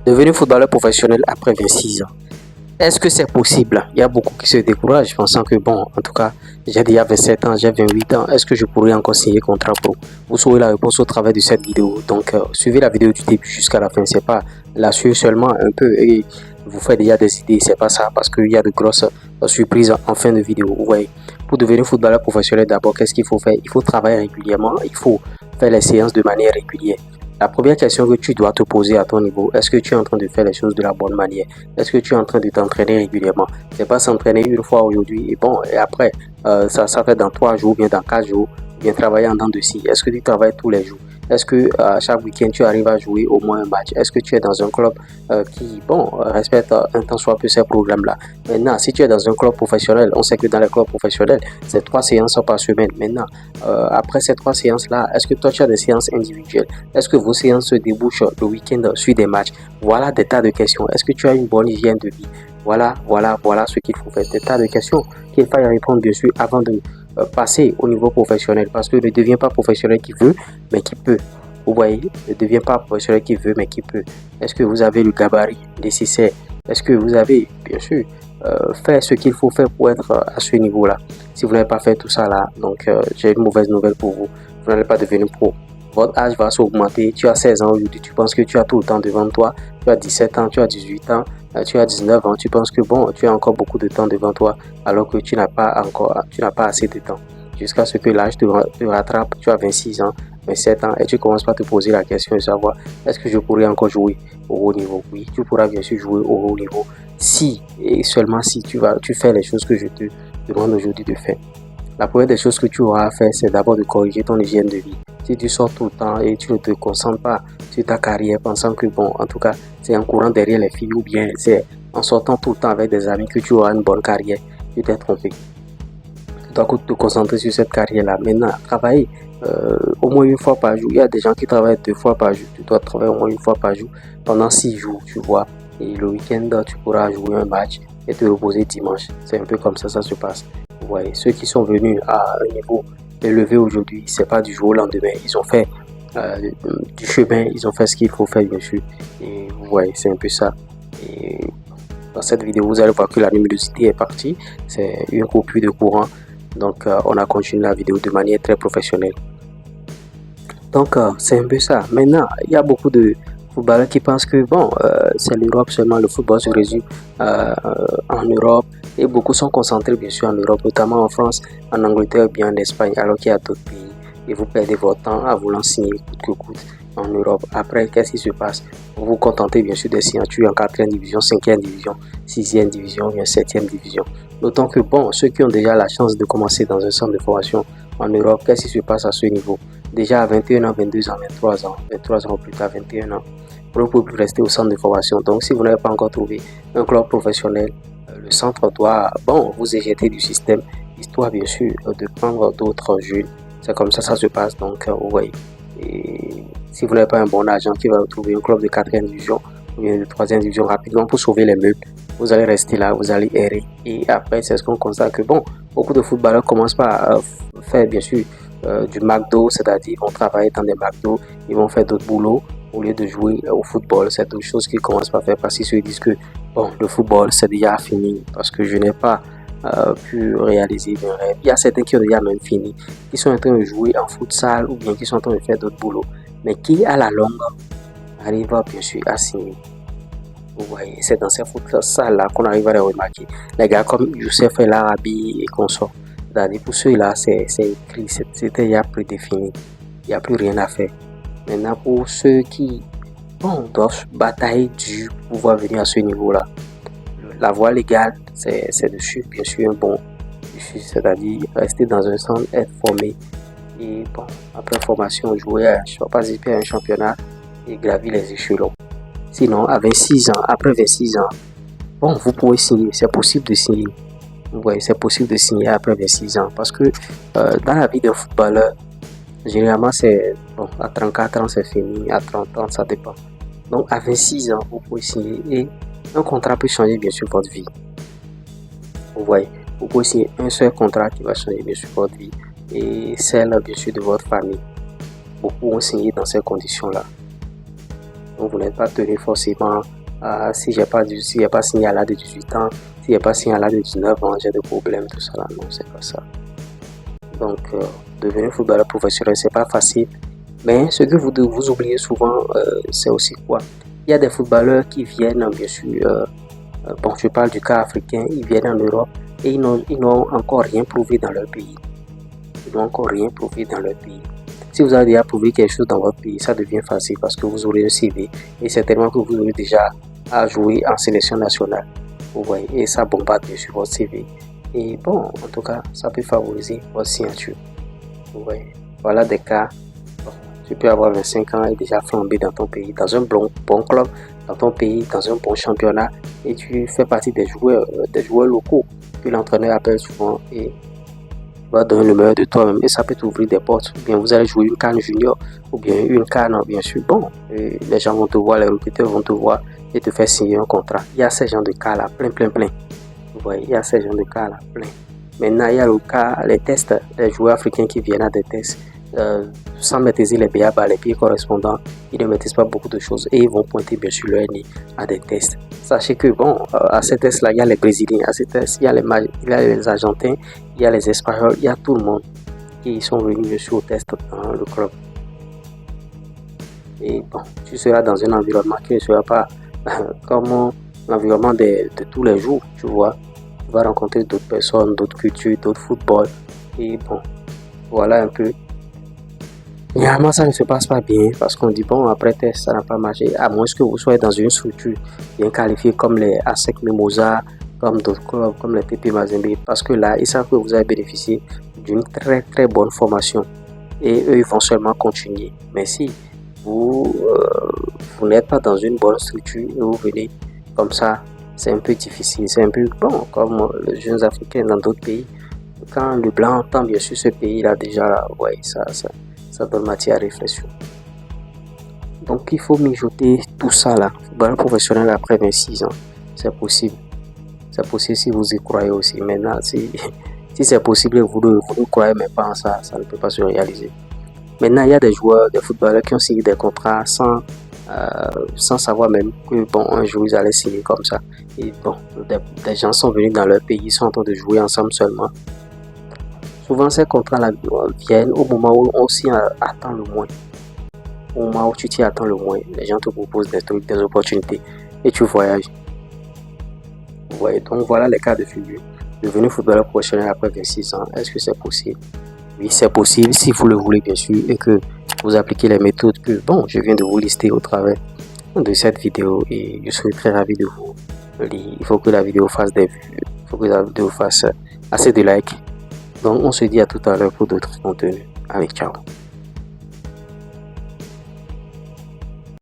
Devenu footballeur professionnel après 26 ans. Est-ce que c'est possible? Il y a beaucoup qui se découragent pensant que bon, en tout cas, j'ai déjà 27 ans, j'ai 28 ans, est-ce que je pourrais encore signer contrat pro? Vous saurez la réponse au travers de cette vidéo. Donc, suivez la vidéo du début jusqu'à la fin. C'est pas la suivre seulement un peu et vous faites déjà des idées. C'est pas ça parce qu'il y a de grosses surprises en fin de vidéo. Vous voyez, pour devenir footballeur professionnel, d'abord, qu'est-ce qu'il faut faire? Il faut travailler régulièrement. Il faut faire les séances de manière régulière. La première question que tu dois te poser à ton niveau, est-ce que tu es en train de faire les choses de la bonne manière? Est-ce que tu es en train de t'entraîner régulièrement? C'est pas s'entraîner une fois aujourd'hui et bon, et après, ça fait dans 3 jours, bien dans 4 jours, bien travailler en dents de scie. Est-ce que tu travailles tous les jours? Est-ce que chaque week-end tu arrives à jouer au moins un match? Est-ce que tu es dans un club qui, bon, respecte un tant soit peu ces programmes-là? Maintenant, si tu es dans un club professionnel, on sait que dans les clubs professionnels, c'est 3 séances par semaine. Maintenant, après ces 3 séances-là, est-ce que toi tu as des séances individuelles? Est-ce que vos séances se débouchent le week-end sur des matchs? Voilà des tas de questions. Est-ce que tu as une bonne hygiène de vie? Voilà ce qu'il faut faire. Des tas de questions qu'il faut y répondre bien sûr avant de passer au niveau professionnel. Parce que ne deviens pas professionnel qui veut, mais qui peut. Vous voyez, ne deviens pas professionnel qui veut, mais qui peut. Est-ce que vous avez le gabarit nécessaire? Est-ce que vous avez, bien sûr, fait ce qu'il faut faire pour être à ce niveau-là? Si vous n'avez pas fait tout ça là, donc j'ai une mauvaise nouvelle pour vous. Vous n'allez pas devenir pro. Votre âge va s'augmenter. Tu as 16 ans aujourd'hui, tu penses que tu as tout le temps devant toi. Tu as 17 ans, tu as 18 ans, tu as 19 ans. Tu penses que bon, tu as encore beaucoup de temps devant toi alors que tu n'as pas assez de temps. Jusqu'à ce que l'âge te rattrape, tu as 26 ans, 27 ans et tu commences par te poser la question de savoir est-ce que je pourrais encore jouer au haut niveau? Oui, tu pourras bien sûr jouer au haut niveau si et seulement si tu fais les choses que je te demande aujourd'hui de faire. La première des choses que tu auras à faire, c'est d'abord de corriger ton hygiène de vie. Si tu sors tout le temps et tu ne te concentres pas sur ta carrière, pensant que bon, en tout cas, c'est en courant derrière les filles ou bien c'est en sortant tout le temps avec des amis que tu auras une bonne carrière, tu t'es trompé. Tu dois te concentrer sur cette carrière-là. Maintenant, travailler au moins une fois par jour. Il y a des gens qui travaillent 2 fois par jour. Tu dois travailler au moins une fois par jour pendant 6 jours, tu vois. Et le week-end, tu pourras jouer un match et te reposer dimanche. C'est un peu comme ça se passe. Vous voyez, ceux qui sont venus à un niveau élevé aujourd'hui, c'est pas du jour au lendemain. Ils ont fait du chemin, ils ont fait ce qu'il faut faire, bien sûr. Et vous voyez, c'est un peu ça. Et dans cette vidéo, vous allez voir que la luminosité est partie. C'est une coupure de courant. Donc, on a continué la vidéo de manière très professionnelle. Donc, c'est un peu ça. Maintenant, il y a beaucoup de footballeurs qui pensent que bon, c'est l'Europe seulement, le football se résume en Europe. Et beaucoup sont concentrés bien sûr en Europe, notamment en France, en Angleterre, bien en Espagne, alors qu'il y a d'autres pays. Et vous perdez votre temps à vouloir signer coûte que coûte en Europe. Après, qu'est-ce qui se passe? Vous vous contentez bien sûr des signatures en 4e division, 5e division, 6e division, bien 7e division. D'autant que bon, ceux qui ont déjà la chance de commencer dans un centre de formation en Europe, qu'est-ce qui se passe à ce niveau? Déjà à 21 ans, 22 ans, 23 ans plus tard, 21 ans, vous ne pouvez plus rester au centre de formation. Donc, si vous n'avez pas encore trouvé un club professionnel, le centre doit, bon, vous éjecter du système, histoire bien sûr de prendre d'autres jeunes. C'est comme ça se passe. Donc, vous voyez. Et si vous n'avez pas un bon agent qui va trouver un club de 4e division ou bien de 3e division rapidement pour sauver les meubles, vous allez rester là, vous allez errer. Et après, c'est ce qu'on constate que bon, beaucoup de footballeurs commencent par faire bien sûr du McDo, c'est-à-dire ils vont travailler dans des McDo, ils vont faire d'autres boulots au lieu de jouer au football. C'est d'autres choses qu'ils commencent par faire parce qu'ils se disent que bon, le football c'est déjà fini parce que je n'ai pas pu réaliser mes rêves. Il y a certains qui ont déjà même fini, qui sont en train de jouer en futsal ou bien qui sont en train de faire d'autres boulots, mais qui à la longue arrivent bien sûr à signer. Vous voyez, c'est dans ces futsal-là qu'on arrive à les remarquer. Les gars comme Youssef El Arabi et consorts. Pour ceux-là, c'est écrit, c'était déjà prédéfini. Il n'y a plus rien à faire. Maintenant, pour ceux qui doivent batailler dur pour pouvoir venir à ce niveau-là, la voie légale, c'est de suivre bien sûr un bon cursus, c'est-à-dire rester dans un centre, être formé et bon, après formation, jouer participer à un championnat et gravir les échelons. Sinon, à 26 ans, après 26 ans, bon, vous pouvez signer, c'est possible de signer. Vous voyez, c'est possible de signer après 26 ans parce que dans la vie d'un footballeur, généralement, c'est bon, à 34 ans, c'est fini, à 30 ans, ça dépend. Donc, à 26 ans, vous pouvez signer et un contrat peut changer bien sûr votre vie. Vous voyez, vous pouvez signer un seul contrat qui va changer bien sûr votre vie et celle bien sûr de votre famille. Beaucoup ont signé dans ces conditions-là. Donc vous n'êtes pas tenu forcément à si j'ai pas signé à l'âge de 18 ans, si j'ai pas signé à l'âge de 19 ans, j'ai des problèmes, tout ça là. Non, c'est pas ça. Donc devenir footballeur professionnel, c'est pas facile. Mais ce que vous oubliez souvent, c'est aussi quoi? Il y a des footballeurs qui viennent, bien sûr, bon, je parle du cas africain, ils viennent en Europe et ils n'ont encore rien prouvé dans leur pays. Ils n'ont encore rien prouvé dans leur pays. Si vous avez déjà prouvé quelque chose dans votre pays, ça devient facile parce que vous aurez un CV et certainement que vous aurez déjà à jouer en sélection nationale. Vous voyez, et ça bombarde bien sûr votre CV. Et bon, en tout cas, ça peut favoriser votre signature. Vous voyez, voilà des cas. Tu peux avoir 25 ans et déjà flambé dans ton pays, dans un bon club, dans ton pays, dans un bon championnat, et tu fais partie des joueurs locaux que l'entraîneur appelle souvent et va donner le meilleur de toi-même. Et ça peut t'ouvrir des portes. Ou bien vous allez jouer une CAN junior, ou bien une CAN, bien sûr. Bon, les gens vont te voir, les recruteurs vont te voir et te faire signer un contrat. Il y a ces gens de cas là, plein. Vous voyez, il y a ces gens de cas là, plein. Maintenant, il y a le cas, les tests, les joueurs africains qui viennent à des tests. Sans maîtriser les BABA, les pays correspondants, ils ne maîtrisent pas beaucoup de choses et ils vont pointer bien sûr leur nez à des tests. Sachez que bon, à ces tests-là, il y a les Brésiliens, à ces tests, il y a les Argentins, il y a les Espagnols, il y a tout le monde qui sont venus bien sûr au test dans le club. Et bon, tu seras dans un environnement qui ne sera pas comme l'environnement de tous les jours, tu vois. Tu vas rencontrer d'autres personnes, d'autres cultures, d'autres footballs. Et bon, voilà un peu. Généralement, ça ne se passe pas bien parce qu'on dit bon, après test, ça n'a pas marché. À moins que vous soyez dans une structure bien qualifiée comme les ASEC Mimosa, comme d'autres clubs, comme les TP Mazembe. Parce que là, ils savent que vous avez bénéficié d'une très bonne formation. Et eux, ils vont seulement continuer. Mais si vous n'êtes pas dans une bonne structure et vous venez comme ça, c'est un peu difficile. C'est un peu bon, comme les jeunes Africains dans d'autres pays. Quand le blanc entend bien sûr ce pays-là, déjà, ouais, ça donne matière à réflexion. Donc il faut mijoter tout ça là. Football professionnel après 26 ans, c'est possible. C'est possible si vous y croyez aussi. Maintenant, si c'est possible, vous ne croyez même pas en ça, ça ne peut pas se réaliser. Maintenant, il y a des joueurs, des footballeurs qui ont signé des contrats sans savoir même que bon, un jour ils allaient signer comme ça. Et bon, des gens sont venus dans leur pays, ils sont en train de jouer ensemble seulement. Souvent, ces contrats-là viennent au moment où on s'y attend le moins. Au moment où tu t'y attends le moins, les gens te proposent des trucs, des opportunités et tu voyages. Vous voyez, donc voilà les cas de figure. Devenir footballeur professionnel après 26 ans, est-ce que c'est possible? Oui, c'est possible si vous le voulez, bien sûr, et que vous appliquez les méthodes que, bon, je viens de vous lister au travers de cette vidéo et je serai très ravi de vous lire. Il faut que la vidéo fasse des vues, il faut que la vidéo fasse assez de likes. Donc, on se dit à tout à l'heure pour d'autres contenus. Allez, ciao.